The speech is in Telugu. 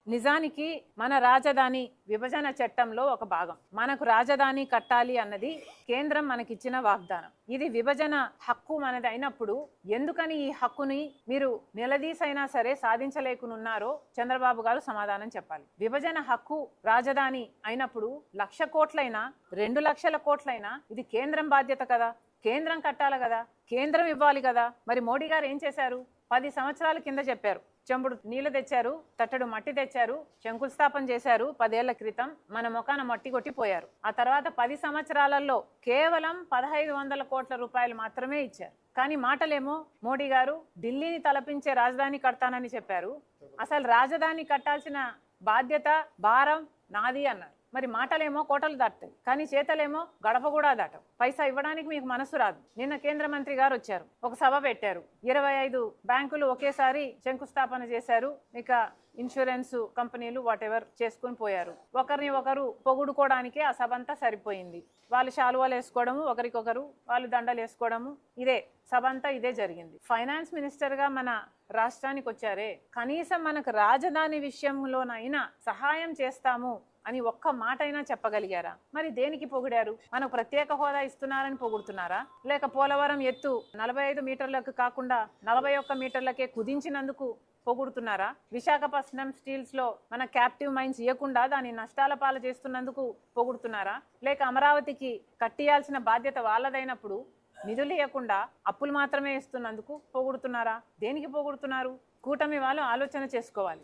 నిజానికి మన రాజధాని విభజన చట్టంలో ఒక భాగం. మనకు రాజధాని కట్టాలి అన్నది కేంద్రం మనకిచ్చిన వాగ్దానం. ఇది విభజన హక్కు మనది అయినప్పుడు ఎందుకని ఈ హక్కుని మీరు నిలదీసైనా సరే సాధించలేకున్నారో చంద్రబాబు గారు సమాధానం చెప్పాలి. విభజన హక్కు రాజధాని అయినప్పుడు 1,00,000 కోట్లైనా 2,00,000 కోట్లైనా ఇది కేంద్రం బాధ్యత కదా, కేంద్రం కట్టాలి కదా, కేంద్రం ఇవ్వాలి కదా. మరి మోడీ గారు ఏం చేశారు? 10 సంవత్సరాల కింద చెప్పారు, చెంబుడు నీళ్లు తెచ్చారు, తట్టడు మట్టి తెచ్చారు, శంకుస్థాపన చేశారు. 10 ఏళ్ల క్రితం మన మొఖాన మట్టి కొట్టిపోయారు. ఆ తర్వాత 10 సంవత్సరాలలో కేవలం 1,500 కోట్ల రూపాయలు మాత్రమే ఇచ్చారు. కానీ మాటలేమో మోడీ గారు ఢిల్లీని తలపించే రాజధాని కడతానని చెప్పారు. అసలు రాజధాని కట్టాల్సిన బాధ్యత భారం నాది అన్నారు. మరి మాటలేమో కోటలు దాటుతాయి, కానీ చేతలేమో గడప కూడా దాటవు. పైసా ఇవ్వడానికి మీకు మనసు రాదు. నిన్న కేంద్ర మంత్రి గారు వచ్చారు, ఒక సభ పెట్టారు. 25 బ్యాంకులు ఒకేసారి శంకుస్థాపన చేశారు. ఇక ఇన్సూరెన్స్ కంపెనీలు వాటెవర్ చేసుకుని పోయారు. ఒకరిని ఒకరు పొగుడుకోవడానికే ఆ సభ అంతా సరిపోయింది. వాళ్ళు శాలువాలు వేసుకోవడము, ఒకరికొకరు వాళ్ళు దండలు వేసుకోవడము, ఇదే సభ అంతా ఇదే జరిగింది. ఫైనాన్స్ మినిస్టర్గా మన రాష్ట్రానికి వచ్చారే, కనీసం మనకు రాజధాని విషయంలోనైనా సహాయం చేస్తాము అని ఒక్క మాట అయినా చెప్పగలిగారా? మరి దేనికి పొగిడారు? మనకు ప్రత్యేక హోదా ఇస్తున్నారని పొగుడుతున్నారా? లేక పోలవరం ఎత్తు 45 మీటర్లకు కాకుండా 41 మీటర్లకే కుదించినందుకు పొగుడుతున్నారా? విశాఖపట్నం స్టీల్స్ లో మన క్యాప్టివ్ మైన్స్ ఇవ్వకుండా దాని నష్టాల పాలు చేస్తున్నందుకు పొగుడుతున్నారా? లేక అమరావతికి కట్టియాల్సిన బాధ్యత వాళ్ళదైనప్పుడు నిధులు ఇవ్వకుండా అప్పులు మాత్రమే ఇస్తున్నందుకు పొగుడుతున్నారా? దేనికి పొగుడుతున్నారు? కూటమి వాళ్ళు ఆలోచన చేసుకోవాలి.